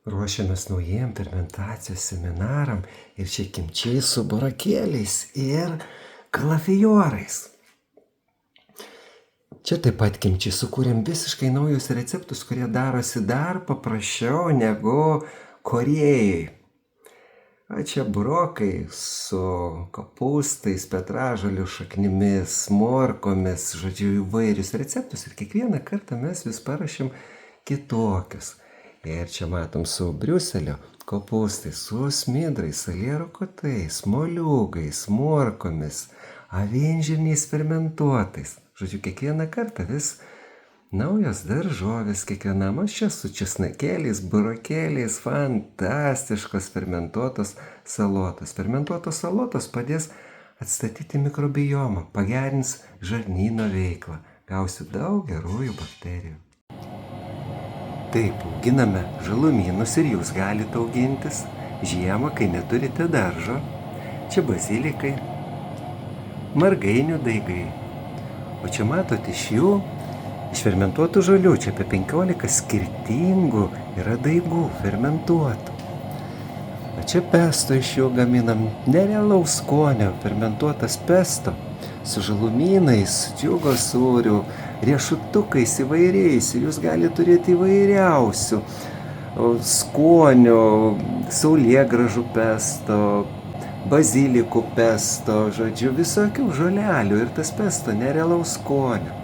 Ruošiamės naujiem fermentacijos seminaram ir čia kimčiai su burokėliais ir kalafijorais. Čia taip pat kimčiai sukūrėm visiškai naujus receptus, kurie darosi dar paprasčiau negu Korėjai. O čia burokai su kopūstais, petražolių šaknimis, morkomis, žodžiu, įvairius receptus. Ir kiekvieną kartą mes vis parašėm kitokius. Ir čia matom su Briuselio kopūstais, su smidrais, saliero kotais, moliūgais, morkomis, avinžirniais fermentuotais. Žodžiu, kiekvieną kartą vis naujos daržovės kiekvienam. Aš čia su česnakėliais, burokėliais, fantastiškos fermentuotos salotos. Fermentuotos salotos padės atstatyti mikrobiomą, pagerins žarnyno veiklą. Gausi daug gerųjų bakterijų. Taip, auginame žalumynus ir jūs galite augintis žiemą, kai neturite daržo. Čia bazilikai, margainių daigai. O čia matote iš fermentuotų žolių, čia apie 15 skirtingų yra daigų fermentuotų. O čia pesto iš jų gaminam, nerealaus skonio, fermentuotas pesto su žalumynais, džiugo sūriu, riešutukais įvairiais. Ir jūs galite turėti įvairiausių skonių, saulėgrąžų pesto, bazilikų pesto, žodžiu, visokių žolelių ir tas pesto nerealaus skonio.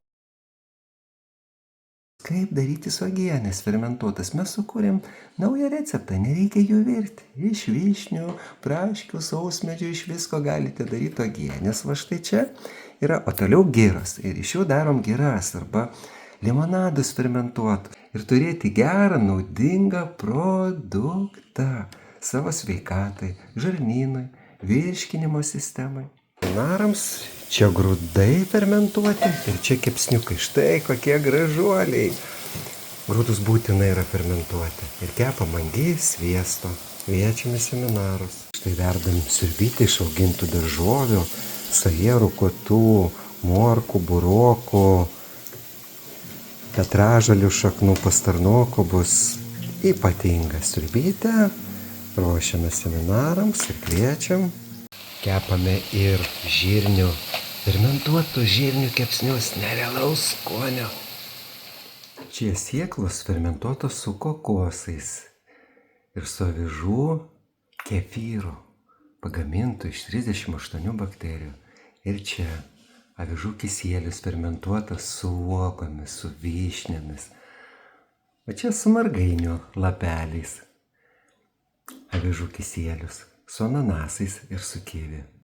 Kaip daryti uogienės fermentuotas? Mes sukūrėm naują receptą, nereikia jų virti. Iš vyšnių, braškių, sausmedžių, iš visko galite daryti uogienės. Va štai čia yra, o toliau giros. Ir iš jų darom giras arba limonadus fermentuotus. Ir turėti gerą, naudingą produktą savo sveikatai, žarnynui, virškinimo sistemai. Seminarams čia grūdai fermentuoti ir čia kepsniukai. Štai kokie gražuoliai. Grūdus būtinai yra fermentuoti. Ir kepam ant sviesto. Kviečiam į seminarus. Štai verdam siurbytę iš augintų daržovių, salierų kotų, morkų, burokų, petražolių šaknų, pastarnokų. Bus ypatinga siurbytė. Ruošiame seminarams ir kviečiam. Kepame ir žirnių, fermentuotų žirnių kepsnius nerealaus skonio. Čia sėklos fermentuotos su kokosais ir su avižų kefyru, pagamintų iš 38 bakterijų. Ir čia avižų kisielius fermentuotas su uogomis, su vyšnėmis. O čia su margainių lapeliais avižų kisielius. Su ananasais ir su kivi.